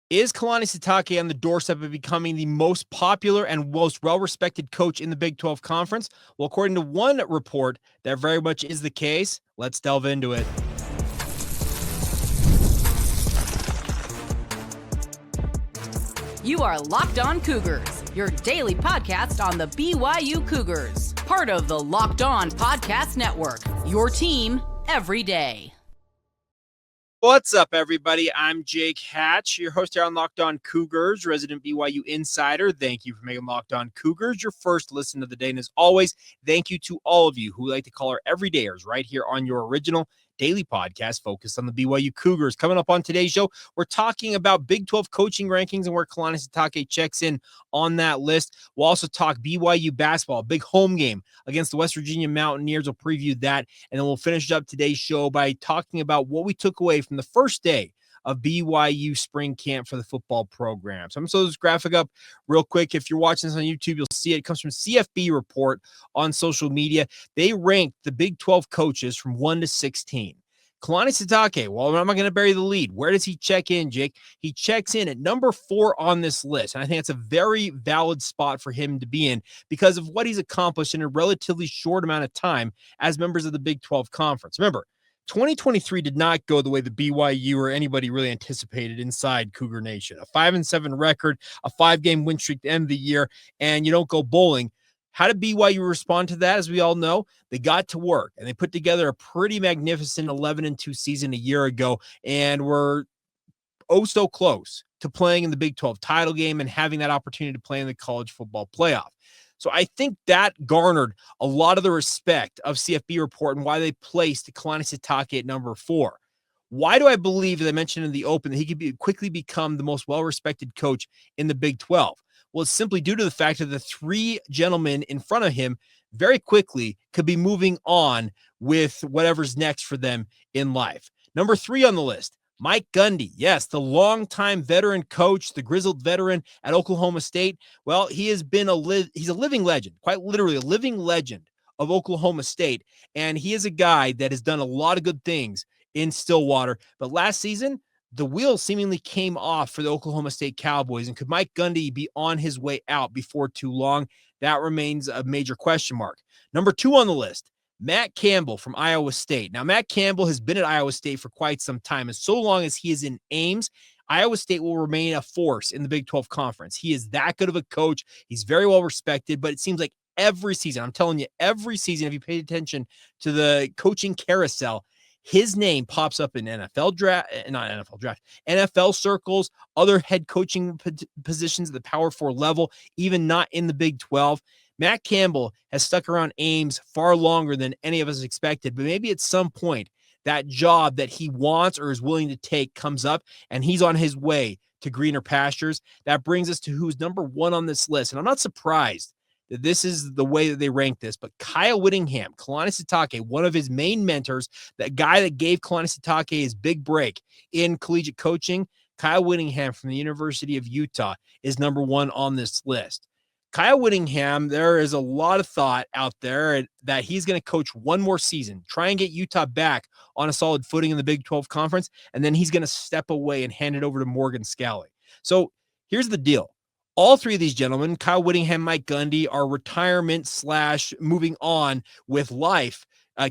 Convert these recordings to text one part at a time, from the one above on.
Is Kalani Sitake on the doorstep of becoming the most popular and most well-respected coach in the Big 12 Conference? Well, according to one report, that very much is the case. Let's delve into it. You are Locked On Cougars, your daily podcast on the BYU Cougars, part of the Locked On Podcast Network, your team every day. What's up, everybody? I'm Jake Hatch, your host here on Locked On Cougars, resident BYU insider. Thank you for making Locked On Cougars your first listen of the day. And as always, thank you to all of you who like to call our everydayers right here on your original daily podcast focused on the BYU Cougars. Coming up on today's show, we're talking about Big 12 coaching rankings and where Kalani Sitake checks in on that list. We'll also talk BYU basketball, big home game against the West Virginia Mountaineers. We'll preview that, and then we'll finish up today's show by talking about what we took away from the first day of BYU spring camp for the football program. So I'm going to throw this graphic up real quick. If you're watching this on YouTube, you'll see it. It comes from CFB Report on social media. They ranked the Big 12 coaches from 1 to 16. Kalani Sitake, well, I'm not going to bury the lead. Where does he check in, Jake? He checks in at number 4 on this list. And I think it's a very valid spot for him to be in because of what he's accomplished in a relatively short amount of time as members of the Big 12 Conference. Remember, 2023 did not go the way the BYU or anybody really anticipated inside Cougar Nation. A 5-7 record, a 5-game win streak to end the year, and you don't go bowling. How did BYU respond to that? As we all know, they got to work and they put together a pretty magnificent 11-2 season a year ago, and were so close to playing in the Big 12 title game and having that opportunity to play in the college football playoff. So I think that garnered a lot of the respect of CFB Report and why they placed Kalani Sitake at number 4. Why do I believe, as I mentioned in the open, that he could quickly become the most well-respected coach in the Big 12? Well, it's simply due to the fact that the 3 gentlemen in front of him very quickly could be moving on with whatever's next for them in life. Number 3 on the list, Mike Gundy. Yes, the longtime veteran coach, the grizzled veteran at Oklahoma State. Well, he has been he's a living legend, quite literally a living legend of Oklahoma State. And he is a guy that has done a lot of good things in Stillwater. But last season, the wheels seemingly came off for the Oklahoma State Cowboys. And could Mike Gundy be on his way out before too long? That remains a major question mark. Number 2 on the list, Matt Campbell from Iowa State. Now, Matt Campbell has been at Iowa State for quite some time, and so long as he is in Ames, Iowa State will remain a force in the Big 12 Conference. He is that good of a coach. He's very well respected, but it seems like every season, I'm telling you, every season, if you paid attention to the coaching carousel, his name pops up in NFL circles, other head coaching positions at the Power 4 level, even not in the Big 12. Matt Campbell has stuck around Ames far longer than any of us expected, but maybe at some point that job that he wants or is willing to take comes up and he's on his way to greener pastures. That brings us to who's number 1 on this list. And I'm not surprised that this is the way that they rank this, but Kyle Whittingham, Kalani Sitake, one of his main mentors, that guy that gave Kalani Sitake his big break in collegiate coaching, Kyle Whittingham from the University of Utah is number 1 on this list. Kyle Whittingham, there is a lot of thought out there that he's going to coach one more season, try and get Utah back on a solid footing in the Big 12 Conference, and then he's going to step away and hand it over to Morgan Scalley. So here's the deal. All 3 of these gentlemen, Kyle Whittingham, Mike Gundy, are retirement / moving on with life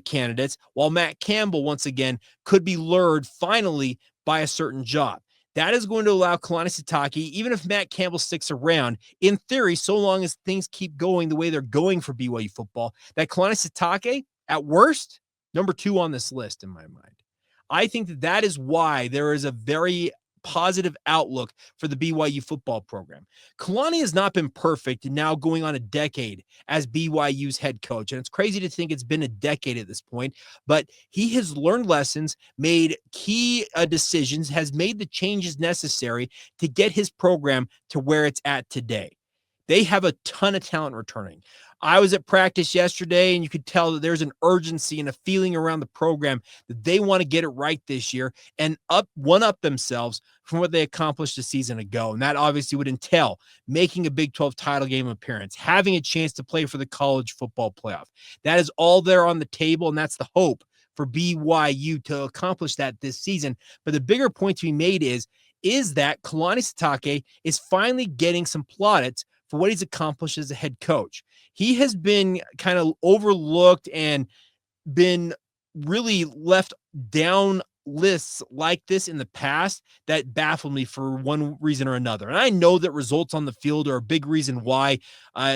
candidates, while Matt Campbell, once again, could be lured finally by a certain job. That is going to allow Kalani Sitake, even if Matt Campbell sticks around, in theory, so long as things keep going the way they're going for BYU football, that Kalani Sitake, at worst, number 2 on this list in my mind. I think that is why there is a very positive outlook for the BYU football program. Kalani has not been perfect and now going on a decade as BYU's head coach. And it's crazy to think it's been a decade at this point, but he has learned lessons, made key decisions, has made the changes necessary to get his program to where it's at today. They have a ton of talent returning. I was at practice yesterday, and you could tell that there's an urgency and a feeling around the program that they want to get it right this year and one-up themselves from what they accomplished a season ago. And that obviously would entail making a Big 12 title game appearance, having a chance to play for the college football playoff. That is all there on the table, and that's the hope for BYU to accomplish that this season. But the bigger point to be made is is that Kalani Sitake is finally getting some plaudits for what he's accomplished as a head coach. He has been kind of overlooked and been really left down lists like this in the past that baffled me for one reason or another. And I know that results on the field are a big reason why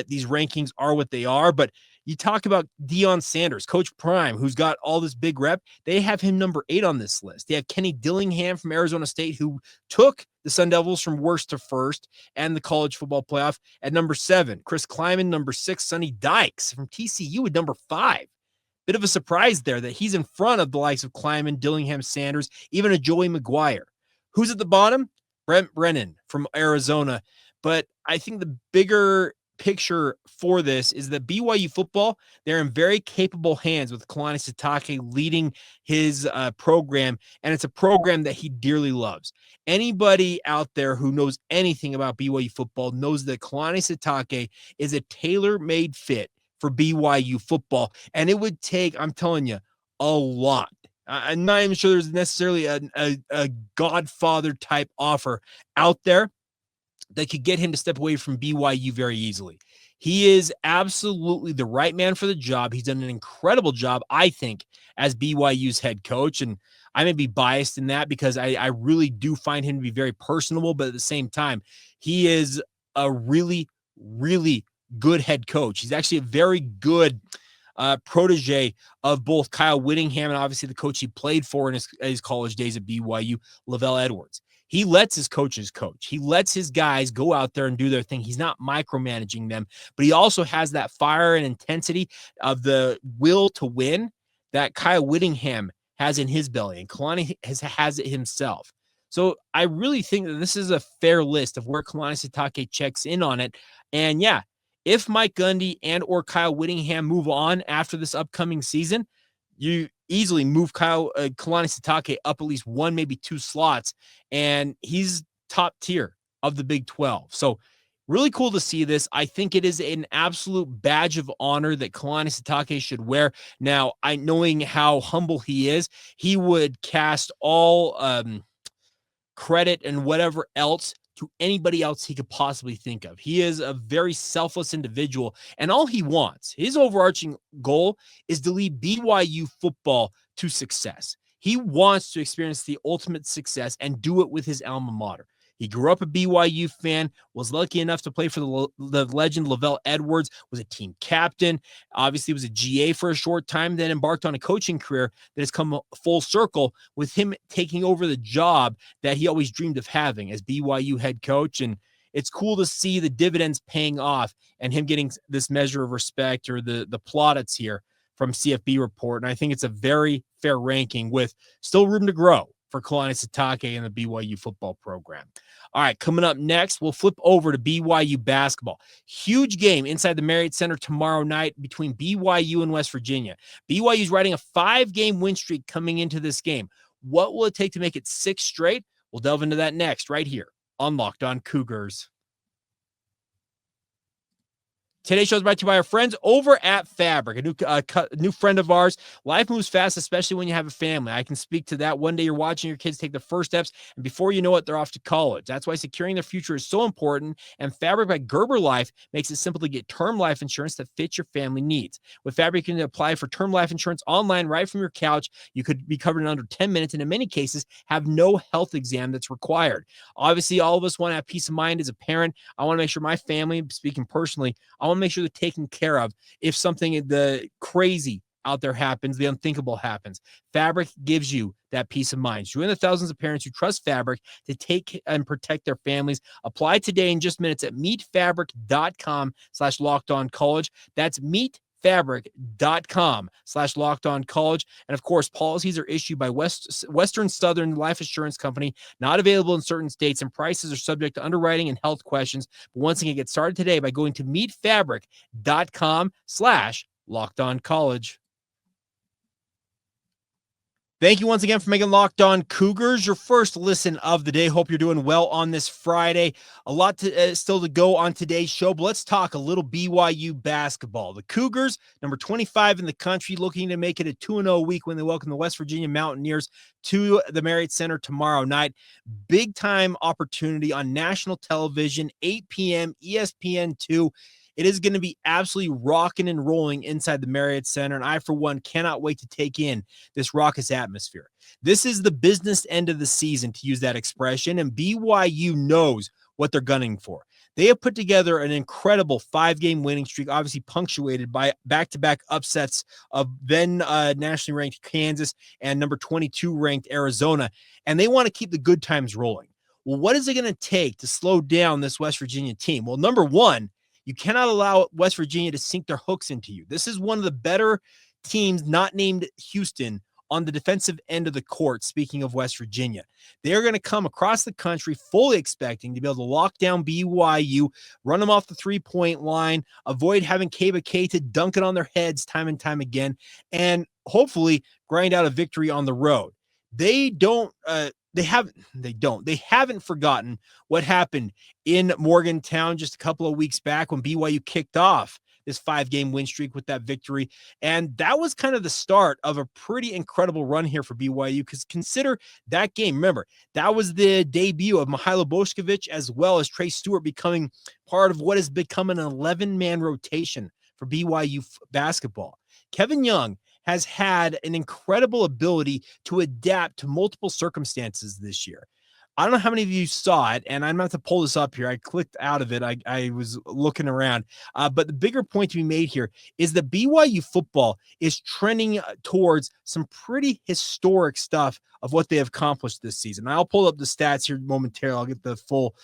these rankings are what they are, but you talk about Deion Sanders, Coach Prime, who's got all this big rep. They have him number 8 on this list. They have Kenny Dillingham from Arizona State, who took the Sun Devils from worst to first and the college football playoff at number 7. Chris Kleiman, number 6. Sonny Dykes from TCU at number 5. Bit of a surprise there that he's in front of the likes of Kleiman, Dillingham, Sanders, even a Joey McGuire. Who's at the bottom? Brent Brennan from Arizona. But I think the bigger picture for this is that BYU football, they're in very capable hands with Kalani Sitake leading his program, and it's a program that he dearly loves. Anybody out there who knows anything about BYU football knows that Kalani Sitake is a tailor-made fit for BYU football, and it would take, I'm telling you, a lot. I'm not even sure there's necessarily a Godfather type offer out there that could get him to step away from BYU very easily. He is absolutely the right man for the job. He's done an incredible job, I think, as BYU's head coach, and I may be biased in that because I really do find him to be very personable, but at the same time, he is a really, really good head coach. He's actually a very good protege of both Kyle Whittingham and obviously the coach he played for in his college days at BYU, Lavelle Edwards. He lets his coaches coach. He lets his guys go out there and do their thing. He's not micromanaging them, but he also has that fire and intensity of the will to win that Kyle Whittingham has in his belly, and Kalani has it himself. So I really think that this is a fair list of where Kalani Sitake checks in on it. And yeah, if Mike Gundy and or Kyle Whittingham move on after this upcoming season, you easily move Kalani Sitake up at least 1, maybe 2 slots, and he's top tier of the Big 12. So really cool to see this. I think it is an absolute badge of honor that Kalani Sitake should wear. Now, knowing how humble he is, he would cast all credit and whatever else to anybody else he could possibly think of. He is a very selfless individual, and all he wants, his overarching goal, is to lead BYU football to success. He wants to experience the ultimate success and do it with his alma mater. He grew up a BYU fan, was lucky enough to play for the legend Lavelle Edwards, was a team captain, obviously was a GA for a short time, then embarked on a coaching career that has come full circle with him taking over the job that he always dreamed of having as BYU head coach. And it's cool to see the dividends paying off and him getting this measure of respect, or the plaudits here from CFB Report. And I think it's a very fair ranking with still room to grow for Kalani Sitake and the BYU football program. All right, coming up next, we'll flip over to BYU basketball. Huge game inside the Marriott Center tomorrow night between BYU and West Virginia. BYU's riding a 5-game win streak coming into this game. What will it take to make it 6 straight? We'll delve into that next right here on Locked On Cougars. Today's show is brought to you by our friends over at Fabric, a new friend of ours. Life moves fast, especially when you have a family. I can speak to that. One day you're watching your kids take the first steps, and before you know it, they're off to college. That's why securing their future is so important, and Fabric by Gerber Life makes it simple to get term life insurance that fits your family needs. With Fabric, you can apply for term life insurance online right from your couch. You could be covered in under 10 minutes, and in many cases, have no health exam that's required. Obviously, all of us want to have peace of mind as a parent. I want to make sure my family, speaking personally, I want to make sure they're taken care of if something the crazy out there happens, the unthinkable happens. Fabric gives you that peace of mind. Join the thousands of parents who trust Fabric to take and protect their families. Apply today in just minutes at meetfabric.com/lockedoncollege. That's meetfabric.com/lockedoncollege. And of course, policies are issued by Western Southern Life Assurance Company, not available in certain states, and prices are subject to underwriting and health questions. But once again, get started today by going to meetfabric.com/lockedoncollege. Thank you once again for making Locked On Cougars your first listen of the day. Hope you're doing well on this Friday. A lot to still to go on today's show, but let's talk a little BYU basketball. The Cougars, number 25 in the country, looking to make it a 2-0 week when they welcome the West Virginia Mountaineers to the Marriott Center tomorrow night. Big time opportunity on national television, 8 p.m. ESPN2. It is going to be absolutely rocking and rolling inside the Marriott Center, and I, for one, cannot wait to take in this raucous atmosphere. This is the business end of the season, to use that expression, and BYU knows what they're gunning for. They have put together an incredible 5-game winning streak, obviously punctuated by back-to-back upsets of then nationally ranked Kansas and number 22 ranked Arizona, and they want to keep the good times rolling. Well, what is it going to take to slow down this West Virginia team? Well, number one, you cannot allow West Virginia to sink their hooks into you. This is one of the better teams not named Houston on the defensive end of the court, speaking of West Virginia. They're going to come across the country fully expecting to be able to lock down BYU, run them off the three-point line, avoid having Kaba Keita dunk it on their heads time and time again, and hopefully grind out a victory on the road. They haven't forgotten what happened in Morgantown just a couple of weeks back when BYU kicked off this 5-game win streak with that victory. And that was kind of the start of a pretty incredible run here for BYU, because consider that game. Remember, that was the debut of Mihailo Bošković as well as Trey Stewart becoming part of what has become an 11-man rotation for BYU basketball. Kevin Young has had an incredible ability to adapt to multiple circumstances this year. I don't know how many of you saw it, and I'm about to pull this up here. I clicked out of it. I was looking around. But the bigger point to be made here is that BYU football is trending towards some pretty historic stuff of what they have accomplished this season. I'll pull up the stats here momentarily. I'll get the full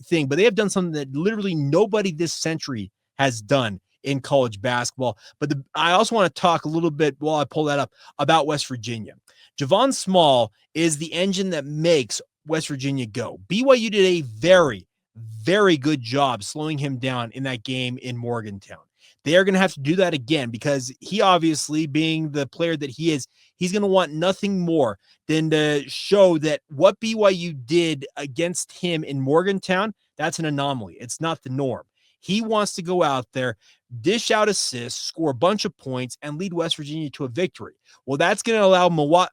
thing. But they have done something that literally nobody this century has done in college basketball. But I also want to talk a little bit, while I pull that up, about West Virginia. Javon Small is the engine that makes West Virginia go. BYU did a very, very good job slowing him down in that game in Morgantown. They are going to have to do that again, because he, obviously, being the player that he is, he's going to want nothing more than to show that what BYU did against him in Morgantown, that's an anomaly. It's not the norm. He wants to go out there, dish out assists, score a bunch of points, and lead West Virginia to a victory. Well, that's going to allow Mawit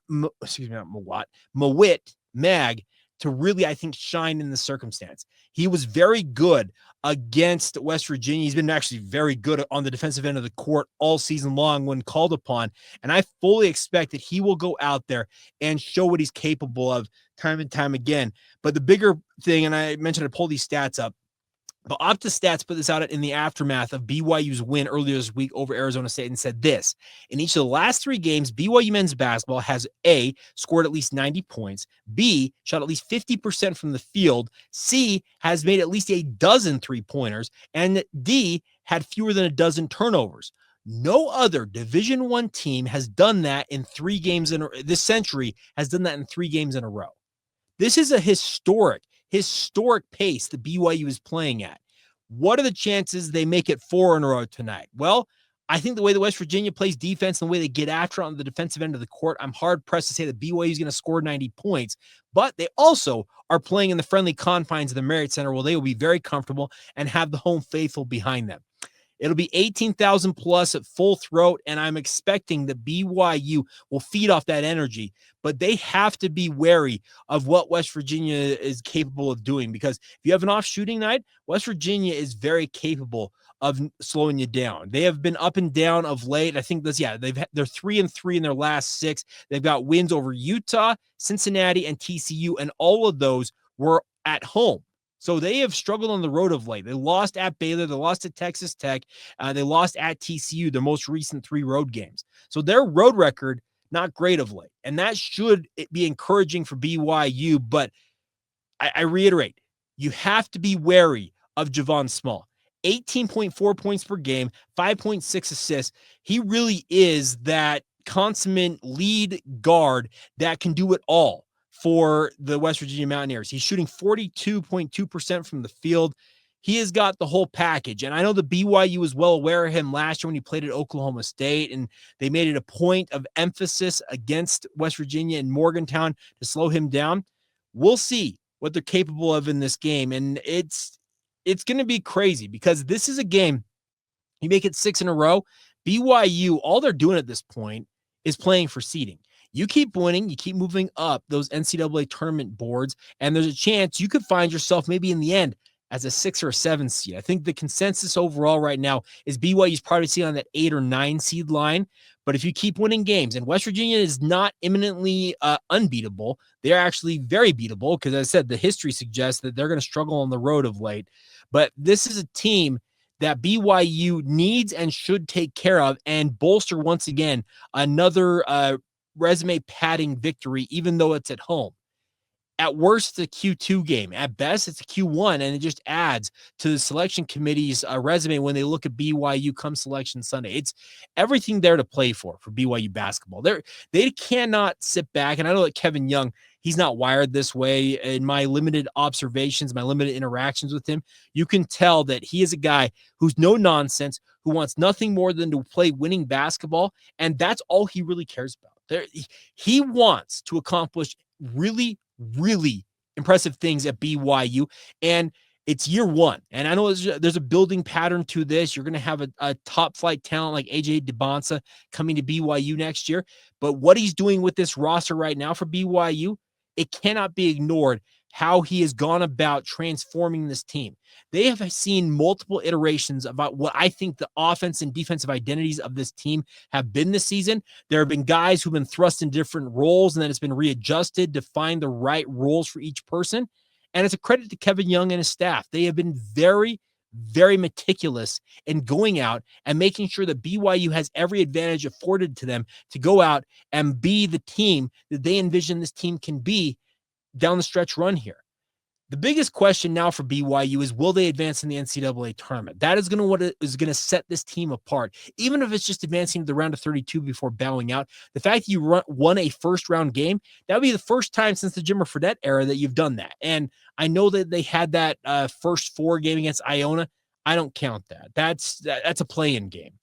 Mag to really, I think, shine in the circumstance. He was very good against West Virginia. He's been actually very good on the defensive end of the court all season long when called upon. And I fully expect that he will go out there and show what he's capable of time and time again. But the bigger thing, and I mentioned I pulled these stats up, but Opta Stats put this out in the aftermath of BYU's win earlier this week over Arizona State and said this: in each of the last 3 games, BYU men's basketball has A, scored at least 90 points, B, shot at least 50% from the field, C, has made at least a dozen three-pointers, and D, had fewer than a dozen turnovers. No other Division I team has done that in 3 games this century has done that in 3 games in a row. This is a historic pace that BYU is playing at. What are the chances they make it 4 in a row tonight? Well, I think the way the West Virginia plays defense and the way they get after it on the defensive end of the court, I'm hard-pressed to say that BYU is going to score 90 points. But they also are playing in the friendly confines of the Marriott Center, where they will be very comfortable and have the home faithful behind them. It'll be 18,000 plus at full throat, and I'm expecting that BYU will feed off that energy. But they have to be wary of what West Virginia is capable of doing, because if you have an off shooting night, West Virginia is very capable of slowing you down. They have been up and down of late. I think they're 3-3 in their last 6. They've got wins over Utah, Cincinnati, and TCU, and all of those were at home. So they have struggled on the road of late. They lost at Baylor. They lost at Texas Tech. They lost at TCU, their most recent 3 road games. So their road record, not great of late. And that should be encouraging for BYU. But I reiterate, you have to be wary of Javon Small. 18.4 points per game, 5.6 assists. He really is that consummate lead guard that can do it all for the West Virginia Mountaineers. He's shooting 42.2% from the field. he has got the whole package. And I know the BYU was well aware of him last year when he played at Oklahoma State, and they made it a point of emphasis against West Virginia and Morgantown to slow him down. We'll see what they're capable of in this game. And it's going to be crazy because this is a game, you make it 6 in a row. BYU, all they're doing at this point is playing for seeding. You keep winning, you keep moving up those NCAA tournament boards, and there's a chance you could find yourself maybe in the end as a 6 or a 7 seed. I think the consensus overall right now is BYU's probably seen on that 8 or 9 seed line. But if you keep winning games, and West Virginia is not imminently unbeatable, they're actually very beatable because, as I said, the history suggests that they're going to struggle on the road of late. But this is a team that BYU needs and should take care of and bolster once again another resume padding victory, even though it's at home. At worst, it's a Q2 game. At best, it's a Q1, and it just adds to the selection committee's resume when they look at BYU come selection Sunday. It's everything there to play for BYU basketball. They cannot sit back, and I know that Kevin Young, he's not wired this way. In my limited observations, my limited interactions with him, you can tell that he is a guy who's no nonsense, who wants nothing more than to play winning basketball, and that's all he really cares about. He wants to accomplish really impressive things at BYU, and it's year one. And I know there's a building pattern to this. You're going to have a top flight talent like AJ DeBonsa coming to BYU next year. But what he's doing with this roster right now for BYU, it cannot be ignored how he has gone about transforming this team. They have seen multiple iterations about what I think the offense and defensive identities of this team have been this season. There have been guys who've been thrust in different roles, and then it's been readjusted to find the right roles for each person. And it's a credit to Kevin Young and his staff. They have been very meticulous in going out and making sure that BYU has every advantage afforded to them to go out and be the team that they envision this team can be down the stretch run here. The biggest question now for BYU is, will they advance in the NCAA tournament? That is what is going to set this team apart. Even if it's just advancing to the round of 32 before bowing out, the fact that you won a first round game, that would be the first time since the Jimmer Fredette era that you've done that. And I know that they had that first 4 game against Iona. I don't count that. That's a play-in game.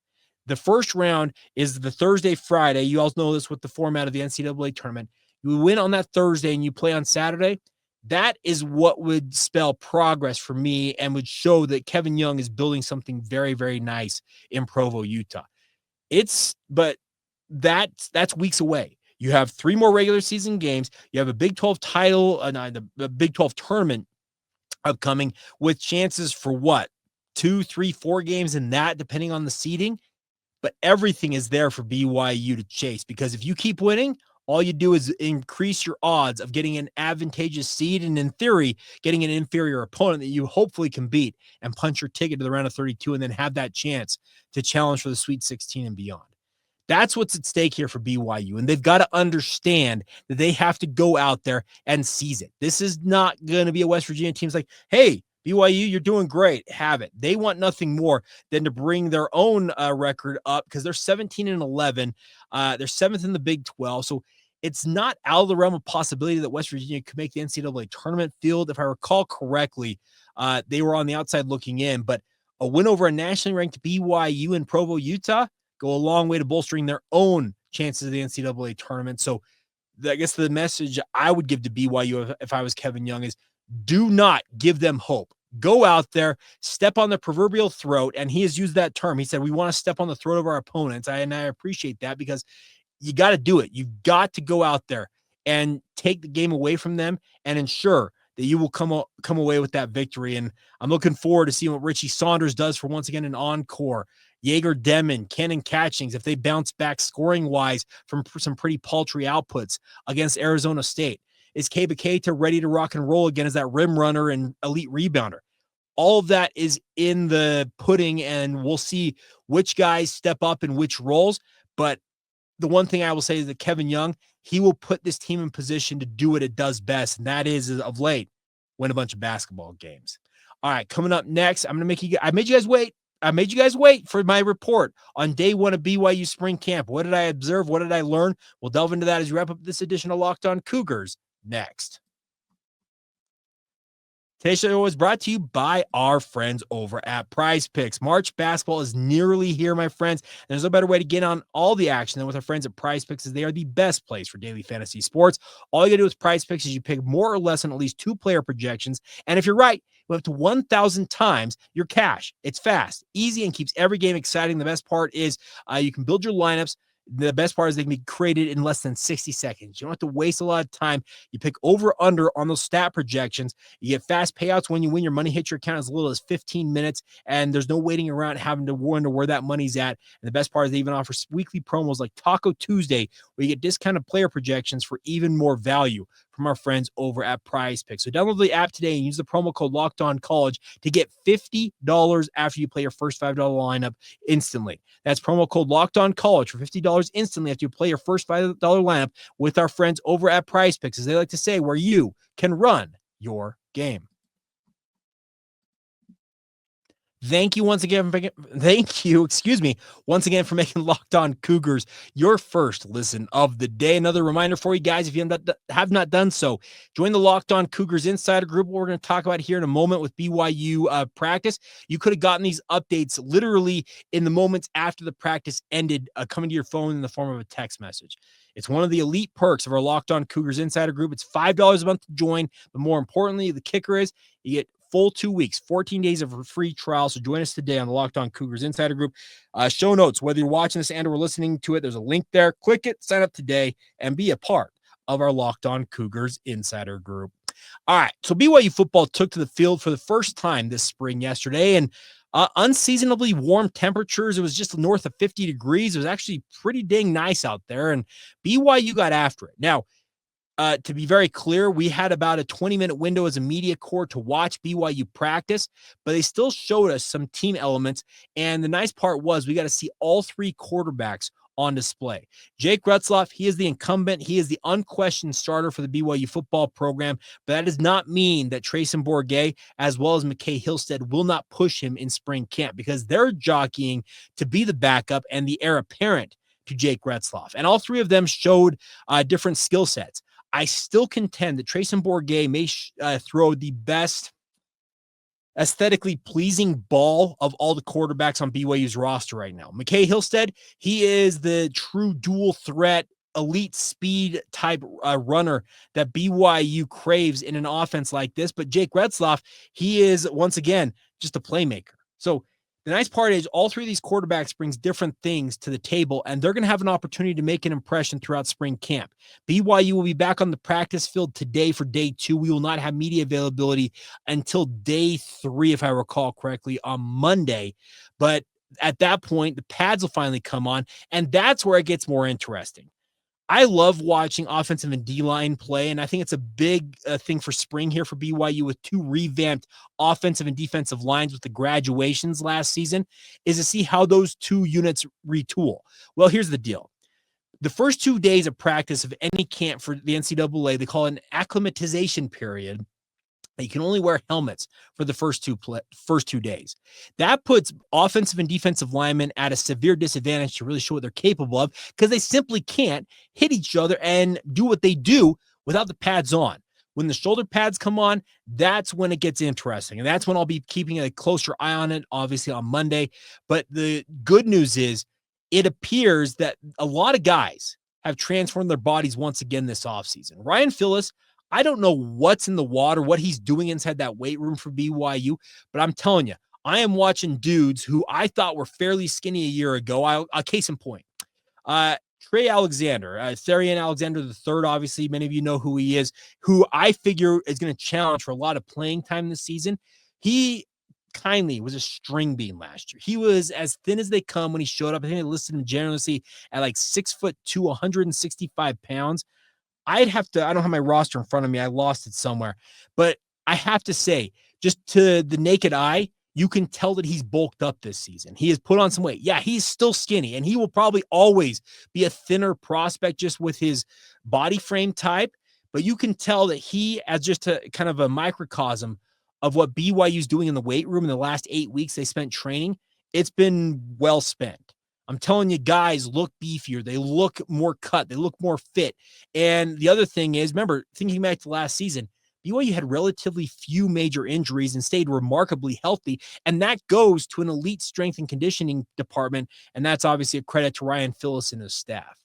The first round is the Thursday, Friday. You all know this with the format of the NCAA tournament. You win on that Thursday and you play on Saturday. That is what would spell progress for me and would show that Kevin Young is building something very nice in Provo, Utah. But that's weeks away. You have 3 more regular season games. You have a Big 12 title, the Big 12 tournament upcoming with chances for what? 2, 3, 4 games in that, depending on the seeding. But everything is there for BYU to chase, because if you keep winning, all you do is increase your odds of getting an advantageous seed and, in theory, getting an inferior opponent that you hopefully can beat and punch your ticket to the round of 32 and then have that chance to challenge for the Sweet 16 and beyond. That's what's at stake here for BYU, and they've got to understand that they have to go out there and seize it. This is not going to be a West Virginia team's like, hey, BYU, you're doing great. Have it. They want nothing more than to bring their own record up, because they're 17-11. They're 7th in the Big 12. So it's not out of the realm of possibility that West Virginia could make the NCAA tournament field. If I recall correctly, they were on the outside looking in, but a win over a nationally ranked BYU in Provo, Utah, go a long way to bolstering their own chances of the NCAA tournament. So I guess the message I would give to BYU if I was Kevin Young is, do not give them hope. Go out there, step on the proverbial throat. And he has used that term. He said, we want to step on the throat of our opponents. And I appreciate that, because you got to do it. You've got to go out there and take the game away from them and ensure that you will come away with that victory. And I'm looking forward to seeing what Richie Saunders does for, once again, an encore. Jaeger Demon, Cannon Catchings, if they bounce back scoring-wise from some pretty paltry outputs against Arizona State. Is Keba Keita ready to rock and roll again as that rim runner and elite rebounder? All of that is in the pudding, and we'll see which guys step up in which roles. But the one thing I will say is that Kevin Young, he will put this team in position to do what it does best, and that is, of late, win a bunch of basketball games. All right, coming up next, I made you guys wait for my report on day 1 of BYU spring camp. What did I observe? What did I learn? We'll delve into that as we wrap up this edition of Locked On Cougars next. Today's show was brought to you by our friends over at Prize Picks. March basketball is nearly here, my friends. There's no better way to get on all the action than with our friends at Prize Picks, as they are the best place for daily fantasy sports. All you got to do with Prize Picks is you pick more or less on at least 2 player projections. And if you're right, you have to 1,000 times your cash. It's fast, easy, and keeps every game exciting. The best part is you can build your lineups. The best part is they can be created in less than 60 seconds. You don't have to waste a lot of time. You pick over under on those stat projections. You get fast payouts when you win. Your money hits your account as little as 15 minutes, and there's no waiting around having to wonder where that money's at. And the best part is they even offer weekly promos like Taco Tuesday, where you get discounted player projections for even more value from our friends over at Prize Picks. So download the app today and use the promo code LockedOnCollege to get $50 after you play your first $5 lineup instantly. That's promo code LockedOnCollege for $50 instantly after you play your first $5 lineup with our friends over at Prize Picks, as they like to say, where you can run your game. Thank you once again for making Locked On Cougars your first listen of the day. Another reminder for you guys, if you have not done so, join the Locked On Cougars Insider Group. We're going to talk about here in a moment with BYU practice. You could have gotten these updates literally in the moments after the practice ended, coming to your phone in the form of a text message. It's one of the elite perks of our Locked On Cougars Insider Group. It's $5 a month to join, but more importantly, the kicker is you get full 2 weeks, 14 days of a free trial. So join us today on the Locked On Cougars Insider Group. Show notes, whether you're watching this and or listening to it, there's a link there. Click it, sign up today, and be a part of our Locked On Cougars Insider Group. All right, so BYU football took to the field for the first time this spring yesterday, and unseasonably warm temperatures. It was just north of 50 degrees. It was actually pretty dang nice out there, and BYU got after it. Now, to be very clear, we had about a 20-minute window as a media corps to watch BYU practice, but they still showed us some team elements. And the nice part was we got to see all 3 quarterbacks on display. Jake Retzloff, he is the incumbent. He is the unquestioned starter for the BYU football program, but that does not mean that Trayson Bourget, as well as McKay Hillstead, will not push him in spring camp, because they're jockeying to be the backup and the heir apparent to Jake Retzloff. And all 3 of them showed different skill sets. I still contend that Trayson Bourget may throw the best aesthetically pleasing ball of all the quarterbacks on BYU's roster right now. McKay Hillstead, he is the true dual threat, elite speed type runner that BYU craves in an offense like this. But Jake Retzloff, he is, once again, just a playmaker. So the nice part is all 3 of these quarterbacks brings different things to the table, and they're going to have an opportunity to make an impression throughout spring camp. BYU will be back on the practice field today for day 2. We will not have media availability until day 3, if I recall correctly, on Monday. But at that point, the pads will finally come on, and that's where it gets more interesting. I love watching offensive and D-line play, and I think it's a big thing for spring here for BYU with 2 revamped offensive and defensive lines with the graduations last season, is to see how those 2 units retool. Well, here's the deal. The first 2 days of practice of any camp for the NCAA, they call it an acclimatization period. You can only wear helmets for the first two days. That puts offensive and defensive linemen at a severe disadvantage to really show what they're capable of, because they simply can't hit each other and do what they do without the pads on. When the shoulder pads come on, that's when it gets interesting. And that's when I'll be keeping a closer eye on it, obviously on Monday. But the good news is it appears that a lot of guys have transformed their bodies once again this offseason. Ryan Phillips, I don't know what's in the water, what he's doing inside that weight room for BYU, but I'm telling you, I am watching dudes who I thought were fairly skinny a year ago. Case in point, Trey Alexander, Therian Alexander III, obviously, many of you know who he is, who I figure is going to challenge for a lot of playing time this season. He kindly was a string bean last year. He was as thin as they come when he showed up. I think they listed him generously at like 6'2", 165 pounds. I don't have my roster in front of me. I lost it somewhere. But I have to say, just to the naked eye, you can tell that he's bulked up this season. He has put on some weight. Yeah, he's still skinny, and he will probably always be a thinner prospect just with his body frame type. But you can tell that he, as just a kind of a microcosm of what BYU's doing in the weight room in the last 8 weeks they spent training, it's been well spent. I'm telling you, guys look beefier. They look more cut. They look more fit. And the other thing is, remember, thinking back to last season, BYU had relatively few major injuries and stayed remarkably healthy. And that goes to an elite strength and conditioning department. And that's obviously a credit to Ryan Phillips and his staff.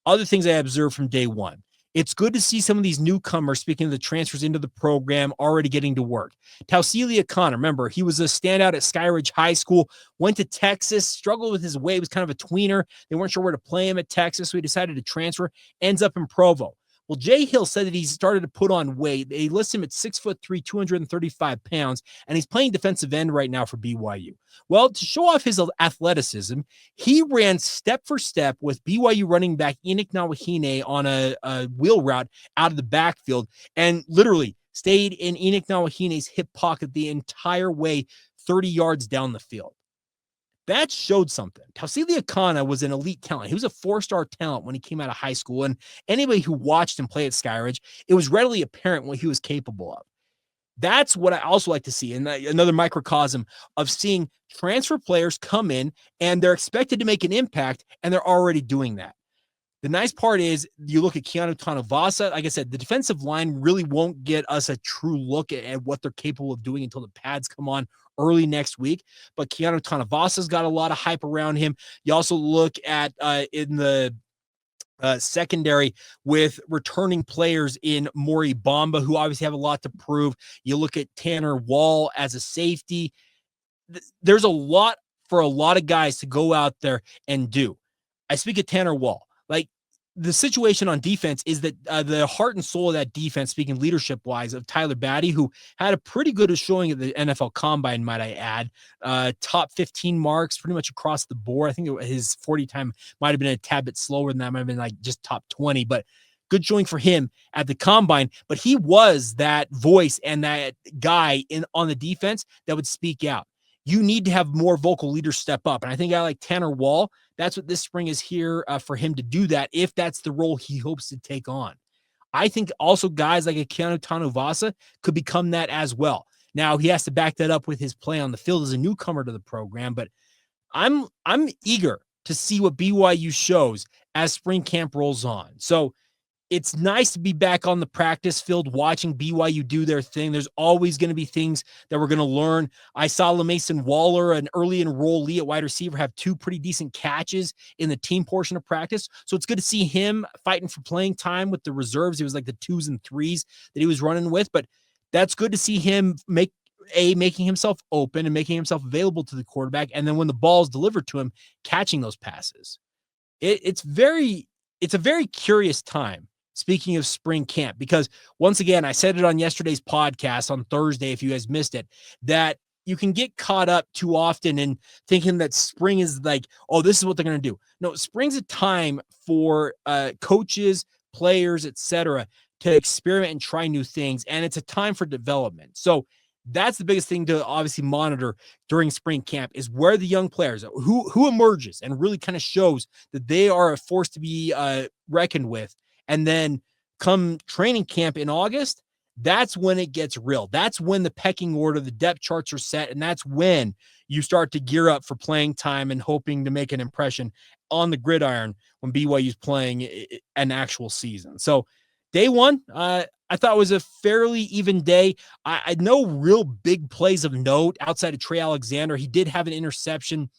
Other things I observed from day one. It's good to see some of these newcomers, speaking of the transfers into the program, already getting to work. Tausilia Connor, remember, he was a standout at Skyridge High School, went to Texas, struggled with his weight, was kind of a tweener. They weren't sure where to play him at Texas, so he decided to transfer, ends up in Provo. Well, Jay Hill said that he started to put on weight. They list him at 6'3", 235 pounds, and he's playing defensive end right now for BYU. Well, to show off his athleticism, he ran step for step with BYU running back Enoch Nawahine on a wheel route out of the backfield and literally stayed in Enoch Nawahine's hip pocket the entire way 30 yards down the field. That showed something. Tausilia Kana was an elite talent. He was a 4-star talent when he came out of high school, and anybody who watched him play at Skyridge, it was readily apparent what he was capable of. That's what I also like to see, and another microcosm of seeing transfer players come in, and they're expected to make an impact, and they're already doing that. The nice part is you look at Keanu Tanavasa. Like I said, the defensive line really won't get us a true look at what they're capable of doing until the pads come on early next week. But Keanu Tanavasa's got a lot of hype around him. You also look at in the secondary with returning players in Maury Bamba, who obviously have a lot to prove. You look at Tanner Wall as a safety. There's a lot for a lot of guys to go out there and do. I speak of Tanner Wall. Like, the situation on defense is that the heart and soul of that defense, speaking leadership wise, of Tyler Batty, who had a pretty good showing at the NFL Combine, might I add, top 15 marks pretty much across the board. I think his 40 time might have been a tad bit slower than that. Might have been like just top 20, but good showing for him at the Combine. But he was that voice and that guy on the defense that would speak out. You need to have more vocal leaders step up. And I think I like Tanner Wall. That's what this spring is here for him to do that, if that's the role he hopes to take on. I think also guys like a Keanu Tanuvasa could become that as well. Now, he has to back that up with his play on the field as a newcomer to the program, but I'm eager to see what BYU shows as spring camp rolls on. So it's nice to be back on the practice field watching BYU do their thing. There's always going to be things that we're going to learn. I saw LeMason Waller, an early enrollee at wide receiver, have 2 pretty decent catches in the team portion of practice. So it's good to see him fighting for playing time with the reserves. It was like the 2s and 3s that he was running with, but that's good to see him making himself open and making himself available to the quarterback. And then when the ball is delivered to him, catching those passes. It's a very curious time. Speaking of spring camp, because once again, I said it on yesterday's podcast on Thursday, if you guys missed it, that you can get caught up too often in thinking that spring is like, oh, this is what they're going to do. No, spring's a time for coaches, players, etc., to experiment and try new things. And it's a time for development. So that's the biggest thing to obviously monitor during spring camp, is where the young players, who emerges and really kind of shows that they are a force to be reckoned with. And then come training camp in August, that's when it gets real. That's when the pecking order, the depth charts are set. And that's when you start to gear up for playing time and hoping to make an impression on the gridiron when BYU is playing an actual season. So day one, I thought was a fairly even day. I no real big plays of note outside of Trey Alexander. He did have an interception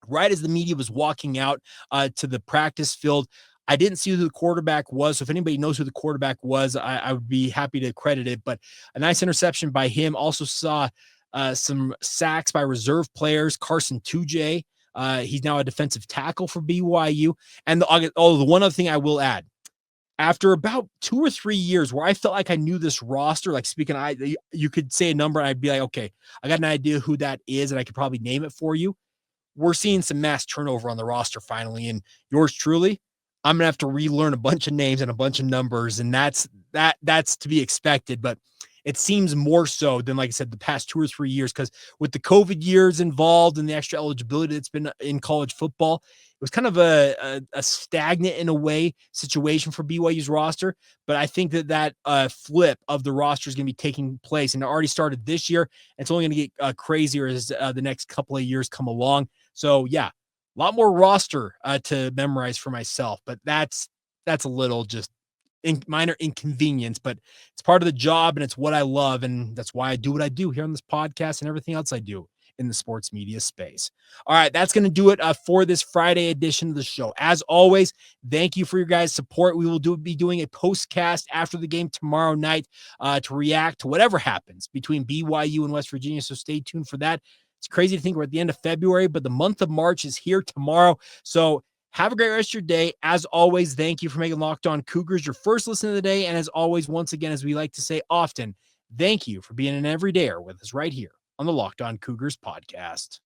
right as the media was walking out to the practice field. I didn't see who the quarterback was. So if anybody knows who the quarterback was, I would be happy to credit it. But a nice interception by him. Also saw some sacks by reserve players. Carson Tujay, he's now a defensive tackle for BYU. And the one other thing I will add, after about 2 or 3 years where I felt like I knew this roster, like speaking, you could say a number and I'd be like, okay, I got an idea who that is, and I could probably name it for you. We're seeing some mass turnover on the roster finally, and yours truly, I'm gonna have to relearn a bunch of names and a bunch of numbers, and that's to be expected. But it seems more so than, like I said, the past 2 or 3 years, because with the COVID years involved and the extra eligibility that's been in college football, it was kind of a stagnant in a way situation for BYU's roster. But I think that flip of the roster is going to be taking place, and it already started this year. It's only going to get crazier as the next couple of years come along. So yeah, a lot more roster to memorize for myself, but that's a little just minor inconvenience, but it's part of the job and it's what I love. And that's why I do what I do here on this podcast and everything else I do in the sports media space. All right, that's going to do it for this Friday edition of the show. As always, thank you for your guys' support. We will be doing a postcast after the game tomorrow night to react to whatever happens between BYU and West Virginia. So stay tuned for that. It's crazy to think we're at the end of February, but the month of March is here tomorrow. So have a great rest of your day. As always, thank you for making Locked On Cougars your first listen of the day. And as always, once again, as we like to say often, thank you for being an everydayer with us right here on the Locked On Cougars podcast.